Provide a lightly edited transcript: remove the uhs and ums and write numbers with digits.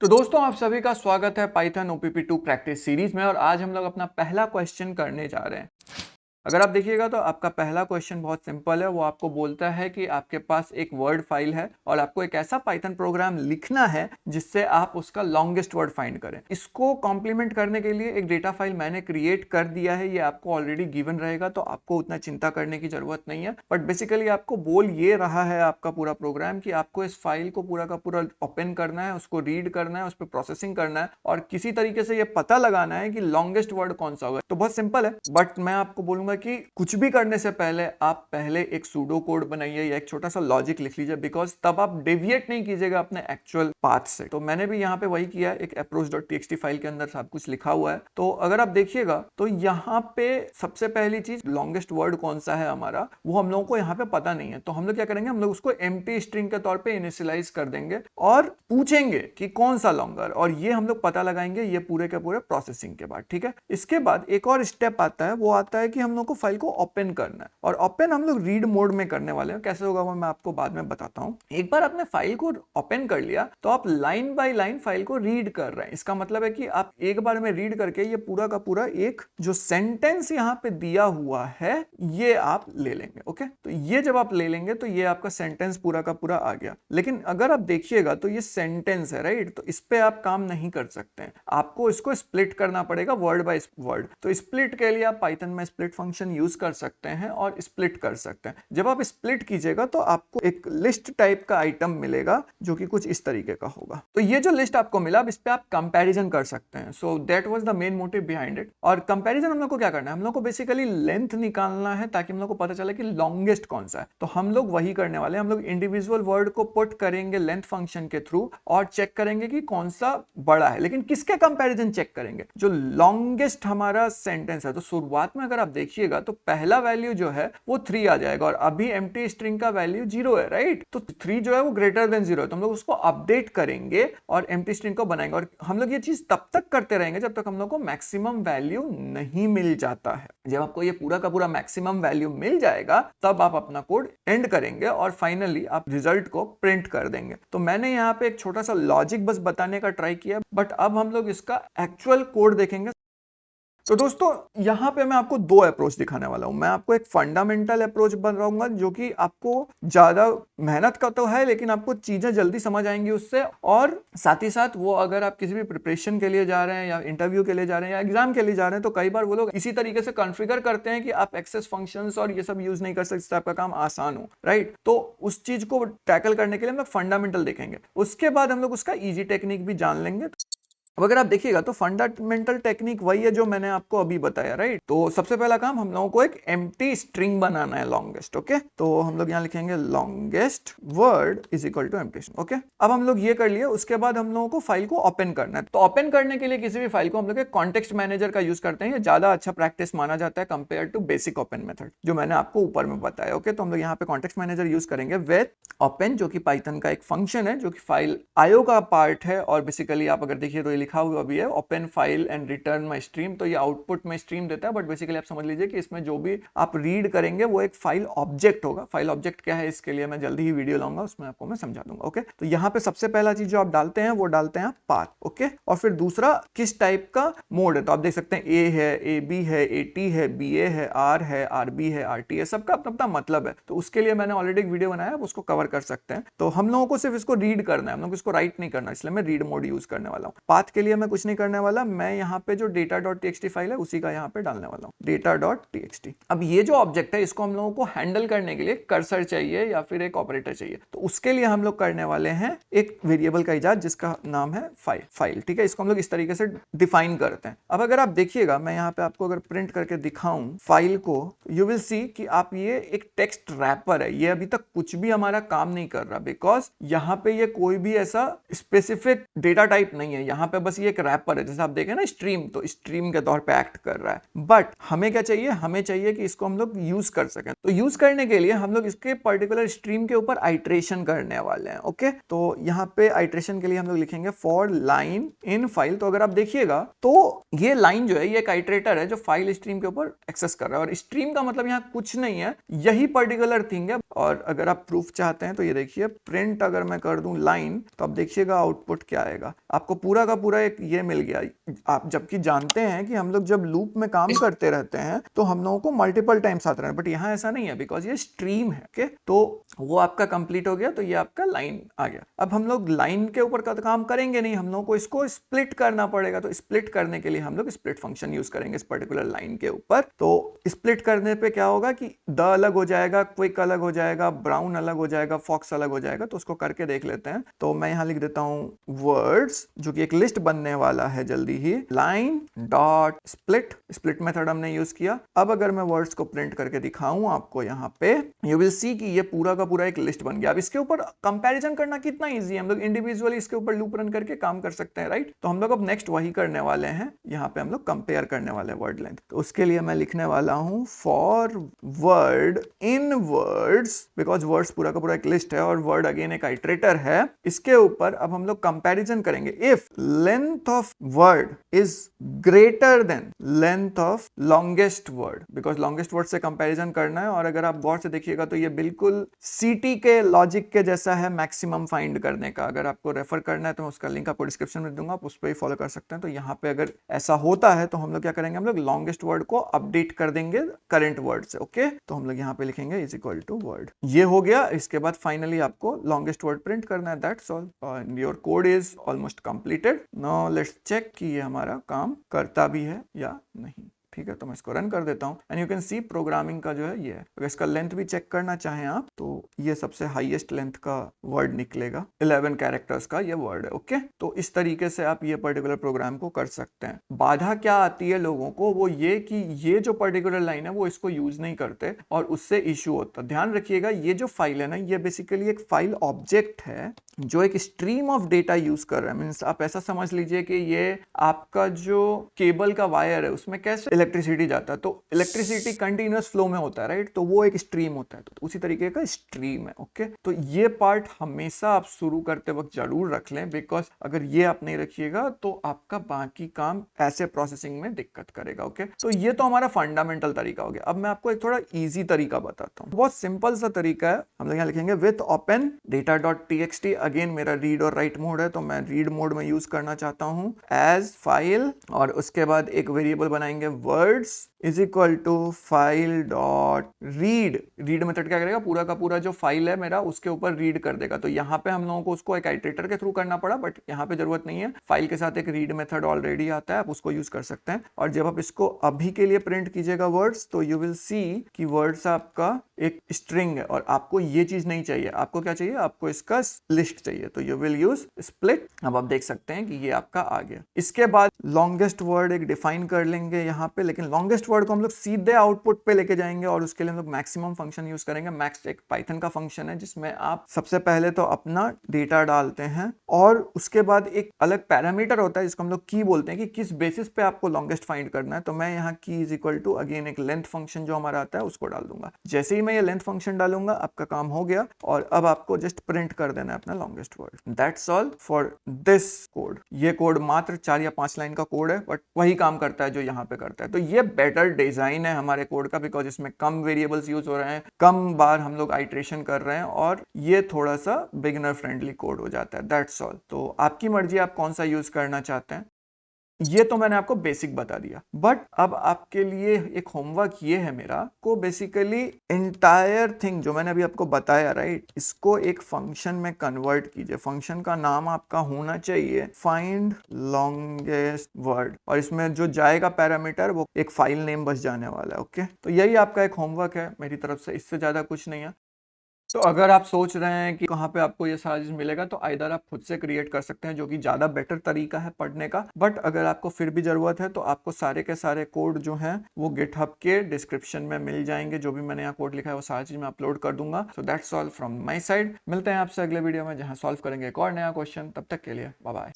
तो दोस्तों आप सभी का स्वागत है पाइथन OPP2 प्रैक्टिस सीरीज में और आज हम लोग अपना पहला क्वेश्चन करने जा रहे हैं। अगर आप देखिएगा तो आपका पहला क्वेश्चन बहुत सिंपल है। वो आपको बोलता है कि आपके पास एक वर्ड फाइल है और आपको एक ऐसा पाइथन प्रोग्राम लिखना है जिससे आप उसका लॉन्गेस्ट वर्ड फाइंड करें। इसको कॉम्प्लीमेंट करने के लिए एक डेटा फाइल मैंने क्रिएट कर दिया है। ये आपको ऑलरेडी गिवन रहेगा तो आपको उतना चिंता करने की जरूरत नहीं है। बट बेसिकली आपको बोल ये रहा है आपका पूरा प्रोग्राम कि आपको इस फाइल को पूरा का पूरा ओपन करना है, उसको रीड करना है, उस पर प्रोसेसिंग करना है और किसी तरीके से ये पता लगाना है कि लॉन्गेस्ट वर्ड कौन सा होगा। तो बहुत सिंपल है, बट मैं आपको बोलूंगा कि कुछ भी करने से पहले आप पहले एक सूडो कोड बनाइए या एक छोटा सा लॉजिक लिख लीजिए, बिकॉज तब आप डेविएट नहीं कीजिएगा अपने एक्चुअल पाथ से। तो मैंने भी यहाँ पे वही किया, एक approach.txt फाइल के अंदर सब कुछ लिखा हुआ है। तो अगर आप देखिएगा तो यहाँ पे सबसे पहली चीज लॉन्गेस्ट वर्ड कौन सा है हमारा, वो हम लोगों को यहाँ पे पता नहीं है। तो हम लोग क्या करेंगे, हम लोग उसको एम्प्टी स्ट्रिंग के तौर पे इनिशियलाइज कर देंगे और पूछेंगे कि कौन सा लॉन्गर, और ये हम लोग पता लगाएंगे ये पूरे के पूरे प्रोसेसिंग के बाद। ठीक है, इसके बाद एक और स्टेप आता है, वो आता है कि हम लोग को फाइल को ओपन करना है और ओपन हम लोग रीड मोड में करने वाले हैं। कैसे होगा वो मैं आपको बाद में बताता हूं। एक बार आपने फाइल को ओपन कर लिया तो आप लाइन बाय लाइन फाइल को रीड कर रहे हैं। इसका मतलब है कि आप एक बार में रीड करके ये पूरा का पूरा एक जो सेंटेंस यहां पे दिया हुआ है ये आप ले लेंगे। ओके, तो ये जब आप ले लेंगे तो ये आपका सेंटेंस पूरा का पूरा आ गया। लेकिन अगर आप देखिएगा तो ये सेंटेंस है, राइट? तो इस पे आप काम नहीं कर सकते हैं, आपको इसको स्प्लिट करना पड़ेगा वर्ड बाय वर्ड। तो स्प्लिट के लिए आप पाइथन में स्प्लिट फंक्शन यूज कर सकते हैं और स्प्लिट कर सकते हैं। जब आप स्प्लिट कीजिएगा तो आपको एक लिस्ट टाइप का आइटम मिलेगा जो कि कुछ इस तरीके का होगा। तो ये जो लिस्ट आपको मिला, अब इस पे आप कंपैरिजन कर सकते हैं। So that was the main motive behind it. और कंपैरिजन हम लोग को क्या करना है, हम लोग को बेसिकली लेंथ निकालना है ताकि हम लोग को पता चले कि लॉन्गेस्ट कौन सा है। तो हम लोग वही करने वाले हैं, हम लोग इंडिविजुअल वर्ड को पुट करेंगे लेंथ फंक्शन के थ्रू और चेक करेंगे कि कौन सा बड़ा है। लेकिन किसके कंपैरिजन चेक करेंगे, जो लॉन्गेस्ट हमारा सेंटेंस है। तो शुरुआत में अगर आप देखिएगा तो पहला वैल्यू जो है वो 3 आ जाएगा और अभी एम्प्टी स्ट्रिंग का वैल्यू 0 है, राइट? तो 3 जो है वो ग्रेटर देन 0 है, तो हम लोग उसको अपडेट करेंगे और एम्प्टी स्ट्रिंग को बनाएंगे। और हम लोग ये चीज तब तक करते रहेंगे जब तक हम लोग को मैक्सिमम वैल्यू नहीं मिल जाता है। जब आपको ये पूरा का पूरा मैक्सिमम वैल्यू मिल जाएगा तब आप अपना कोड एंड करेंगे और फाइनली आप रिजल्ट को प्रिंट कर देंगे। तो मैंने यहाँ पे एक छोटा सा लॉजिक बस बताने का ट्राई किया, बट अब हम लोग इसका एक्चुअल कोड देखेंगे। तो दोस्तों यहां पे मैं आपको दो अप्रोच दिखाने वाला हूं। मैं आपको एक फंडामेंटल अप्रोच बनाऊंगा जो कि आपको ज्यादा मेहनत का तो है लेकिन आपको चीजें जल्दी समझ आएंगी उससे, और साथ ही साथ वो अगर आप किसी भी प्रिपरेशन के लिए जा रहे हैं या इंटरव्यू के लिए जा रहे हैं या एग्जाम के लिए जा रहे हैं तो कई बार वो लोग इसी तरीके से कॉन्फ़िगर करते हैं कि आप एक्सेस फंक्शंस और ये सब यूज नहीं कर सकते, आपका काम आसान हो, राइट? तो उस चीज को टैकल करने के लिए हम लोग फंडामेंटल देखेंगे, उसके बाद हम लोग उसका ईजी टेक्निक भी जान लेंगे। अब अगर आप देखिएगा तो फंडामेंटल टेक्निक वही है जो मैंने आपको अभी बताया, राइट? तो सबसे पहला काम हम लोगों को एक एम्प्टी स्ट्रिंग बनाना है लॉन्गेस्ट। ओके, तो हम लोग यहाँ लिखेंगे longest word is equal to empty string. Okay, अब हम लोग ये कर लिए, उसके बाद हम लोगों को फाइल को ओपन करना है। तो ओपन करने के लिए किसी भी फाइल को हम लोग एक कॉन्टेक्स्ट मैनेजर का यूज करते हैं। ये ज्यादा अच्छा प्रैक्टिस माना जाता है compare to basic open method जो मैंने आपको ऊपर में बताया। ओके, तो हम लोग यहाँ पे कॉन्टेक्स्ट मैनेजर यूज करेंगे विद ओपन, जो कि पाइथन का एक फंक्शन है जो कि फाइल आईओ का पार्ट है। और बेसिकली आप अगर देखिए तो ये लिखा हुआ भी है open file and return my stream, तो ये आउटपुट में स्ट्रीम देता है। बट बेसिकली आप समझ लीजिए कि इसमें जो भी आप रीड करेंगे वो एक फाइल ऑब्जेक्ट होगा। फाइल ऑब्जेक्ट क्या है इसके लिए मैं जल्दी ही वीडियो लाऊंगा, उसमें आपको मैं समझा दूंगा। ओके, तो यहाँ पे सबसे पहला चीज जो आप डालते हैं वो डालते हैं पाथ। ओके, और फिर दूसरा किस टाइप का मोड है, तो आप देख सकते हैं ए है, ए बी है, ए टी है, बी ए है, आर है, आर बी है, आर टी है, सबका अपना अपना मतलब है। तो उसके लिए मैंने ऑलरेडी एक वीडियो बनाया है, उसको कवर कर सकते हैं। तो हम लोगों को सिर्फ इसको रीड करना है, हम लोग इसको राइट नहीं करना, इसलिए मैं रीड मोड यूज करने वाला हूँ। पाथ के लिए मैं कुछ नहीं करने वाला, मैं यहाँ पे जो data.txt फाइल है उसी का यहाँ पे डालने वाला हूँ, data.txt। अब ये जो ऑब्जेक्ट है इसको हम लोगों को हैंडल करने के लिए कर्सर चाहिए या फिर एक ऑपरेटर चाहिए। तो उसके लिए हम लोग करने वाले हैं एक वेरिएबल का इजाद जिसका नाम है फाइल। ठीक है, इसको हम लोग इस तरीके से डिफाइन करते हैं। अब अगर आप देखिएगा, मैं यहाँ पे आपको अगर प्रिंट करके दिखाऊं फाइल को, यू विल सी कि आप ये एक टेक्स्ट रैपर है। ये अभी तक कुछ भी हमारा काम नहीं कर रहा, बिकॉज यहाँ पे ये कोई भी ऐसा स्पेसिफिक डेटा टाइप नहीं है। यहाँ पे मतलब बस ये एक रैपर है, जैसे आप देखें ना स्ट्रीम, तो स्ट्रीम के तौर पे एक्ट कर रहा है। बट हमें क्या चाहिए, हमें चाहिए कि इसको हम लोग यूज कर सकें। तो यूज करने के लिए हम लोग इसके पर्टिकुलर स्ट्रीम के ऊपर आइट्रेशन करने वाले हैं। ओके, तो यहाँ पे आइट्रेशन के लिए हम लोग लिखेंगे फॉर लाइन इन फाइल। तो अगर आप देखिएगा तो ये लाइन जो है ये एक आइट्रेटर है जो फाइल स्ट्रीम के ऊपर एक्सेस कर रहा है, और स्ट्रीम का मतलब यहाँ कुछ नहीं है, यही पर्टिकुलर थिंग है। और अगर आप प्रूफ चाहते हैं तो ये देखिए, प्रिंट अगर मैं कर दूं लाइन, तो आप देखिएगा आउटपुट क्या आएगा, आपको पूरा का पूरा एक ये मिल गया। आप जबकि जानते हैं कि हम लोग जब लूप में काम करते रहते हैं तो हम लोगों को मल्टीपल टाइम्स आते हैं, बट यहाँ ऐसा नहीं है बिकॉज ये स्ट्रीम है। ओके, तो वो आपका कंप्लीट हो गया, तो ये आपका लाइन आ गया। अब हम लोग लाइन के ऊपर का काम करेंगे नहीं, हम लोग को इसको स्प्लिट करना पड़ेगा। तो स्प्लिट करने के लिए हम लोग स्प्लिट फंक्शन यूज करेंगे इस पर्टिकुलर लाइन के ऊपर। तो स्प्लिट करने पे क्या होगा कि द अलग हो जाएगा, क्विक अलग हो जाएगा, ब्राउन अलग हो जाएगा, फॉक्स अलग हो जाएगा। तो उसको करके देख लेते हैं। तो मैं यहां लिख देता हूं वर्ड्स, जो कि एक लिस्ट बनने वाला है जल्दी ही, line dot split. Split method हमने यूज किया। अब अगर मैं वर्ड्स को प्रिंट करके दिखाऊं आपको यहां पे, यू विल सी कि ये पूरा का पूरा एक लिस्ट बन गया। अब इसके ऊपर कंपैरिजन करना कितना इजी है, हम लोग इंडिविजुअली इसके ऊपर लूप रन करके काम कर सकते हैं, राइट। तो हम लोग अब नेक्स्ट वही करने वाले हैं, यहाँ पे हम लोग कंपेयर करने वाले हैं वर्ड लेंथ। तो उसके लिए मैं लिखने वाला हूं for word in words, because words पूरा का पूरा एक लिस्ट है और वर्ड अगेन एक आइट्रेटर है। इसके ऊपर अब हम लोग कंपैरिजन करेंगे। If length of word is greater than length of longest word, because longest word से कंपैरिजन करना है। और अगर आप गौर से देखिएगा तो ये बिल्कुल सीटी के लॉजिक के जैसा है मैक्सिमम फाइंड करने का। अगर आपको रेफर करना है तो मैं उसका लिंक आपको डिस्क्रिप्शन में दूंगा, आप उस पर ही फॉलो कर सकते हैं। तो यहाँ पे अगर ऐसा होता है तो हम लोग क्या करेंगे, हम लोग लॉन्गेस्ट वर्ड को अपडेट कर देंगे करंट वर्ड से। ओके, तो हम लोग यहाँ पे लिखेंगे इज इक्वल टू वर्ड। ये हो गया। इसके बाद फाइनली आपको लॉन्गेस्ट वर्ड प्रिंट करना है, that's all. Your code is almost completed. Now let's check कि ये हमारा काम करता भी है या नहीं। ठीक है, तो मैं इसको रन कर देता हूं and you can see programming का जो है ये है। अगर इसका लेंथ भी चेक करना चाहें आप तो ये सबसे हाईएस्ट लेंथ का वर्ड निकलेगा, 11 कैरेक्टर्स का ये वर्ड है। ओके, तो इस तरीके से आप ये पर्टिकुलर प्रोग्राम को कर सकते हैं। बाधा क्या आती है लोगों को, वो ये कि ये जो पर्टिकुलर लाइन है वो इसको यूज नहीं करते और उससे इश्यू होता है। ध्यान रखिएगा, ये जो फाइल है ना, ये बेसिकली एक फाइल ऑब्जेक्ट है जो एक स्ट्रीम ऑफ डेटा यूज कर रहा है। मीन्स आप ऐसा समझ लीजिए कि ये आपका जो केबल का वायर है उसमें कैसे इलेक्ट्रिसिटी जाता है, तो इलेक्ट्रिसिटी कंटिन्यूअस फ्लो में होता है, राइट। तो वो एक स्ट्रीम होता है, तो उसी तरीके का स्ट्रीम है। ओके, तो ये पार्ट हमेशा आप शुरू करते वक्त जरूर रख लें, बिकॉज अगर ये आप नहीं रखिएगा तो आपका बाकी काम ऐसे प्रोसेसिंग में दिक्कत करेगा। ओके, तो ये तो हमारा फंडामेंटल तरीका हो गया। अब मैं आपको एक थोड़ा इजी तरीका बताता हूँ। बहुत सिंपल सा तरीका है। हम लोग यहाँ लिखेंगे with open data dot TXT. Again मेरा रीड और राइट मोड है, तो मैं रीड मोड में यूज करना चाहता हूँ एज फाइल, और उसके बाद एक वेरिएबल बनाएंगे words is equal to file dot read. Read method क्या करेगा, पूरा का पूरा जो फाइल है मेरा उसके ऊपर रीड कर देगा। तो यहाँ पे हम लोगों को उसको एक आइट्रेटर के थ्रू करना पड़ा, बट यहाँ पे जरूरत नहीं है। फाइल के साथ एक रीड मेथड ऑलरेडी आता है, आप उसको यूज कर सकते हैं। और जब आप इसको अभी के लिए प्रिंट कीजिएगा वर्ड्स, तो यू विल सी कि वर्ड्स आपका एक स्ट्रिंग है और आपको ये चीज नहीं चाहिए। आपको क्या चाहिए, आपको इसका लिस्ट चाहिए, तो यू विल यूज स्प्लिट। अब आप देख सकते हैं कि ये आपका आ गया। इसके बाद लॉन्गेस्ट वर्ड एक डिफाइन कर लेंगे यहाँ पे, लेकिन लॉन्गेस्ट वर्ड को हम लोग सीधे आउटपुट पे लेके जाएंगे और उसके लिए हम लोग मैक्सिमम फंक्शन यूज करेंगे। मैक्स एक पाइथन का फंक्शन है जिसमें आप सबसे पहले तो अपना डेटा डालते हैं और उसके बाद एक अलग पैरामीटर होता है जिसको हम लोग की बोलते हैं कि किस बेसिस पे आपको लॉन्गेस्ट फाइंड करना है। तो मैं यहाँ की इज इक्वल टू अगेन एक लेंथ फंक्शन जो हमारा आता है उसको डाल दूंगा। जैसे ही मैं ये लेंथ फंक्शन डालूंगा आपका काम हो गया और अब आपको जस्ट प्रिंट कर देना है अपना longest word. That's all for this code. ये कोड मात्र 4 या 5 लाइन का कोड है, बट वही काम करता है जो यहाँ पे करता है। तो ये बेटर डिजाइन है हमारे कोड का, बिकॉज इसमें कम वेरिएबल्स यूज हो रहे हैं, कम बार हम लोग आइट्रेशन कर रहे हैं और ये थोड़ा सा बिगिनर फ्रेंडली कोड हो जाता है। That's all. तो आपकी मर्जी आप कौन सा यूज करना चाहते हैं। ये तो मैंने आपको बेसिक बता दिया, बट अब आपके लिए एक होमवर्क ये है मेरा को बेसिकली इंटायर थिंग जो मैंने अभी आपको बताया, राइट, इसको एक फंक्शन में कन्वर्ट कीजिए। फंक्शन का नाम आपका होना चाहिए फाइंड लॉन्गेस्ट वर्ड, और इसमें जो जाएगा पैरामीटर वो एक फाइल नेम बस जाने वाला है। ओके, तो यही आपका एक होमवर्क है मेरी तरफ से, इससे ज्यादा कुछ नहीं है। तो अगर आप सोच रहे हैं कि कहाँ पे आपको ये सारा चीज मिलेगा, तो आइदर आप खुद से क्रिएट कर सकते हैं जो कि ज्यादा बेटर तरीका है पढ़ने का, बट अगर आपको फिर भी जरूरत है तो आपको सारे के सारे कोड जो हैं वो गिटहब के डिस्क्रिप्शन में मिल जाएंगे। जो भी मैंने यहाँ कोड लिखा है वो सारा चीज मैं अपलोड कर दूंगा। So that's all from my side. मिलते हैं आपसे अगले वीडियो में जहाँ सॉल्व करेंगे एक और नया क्वेश्चन। तब तक के लिए बाय बाय।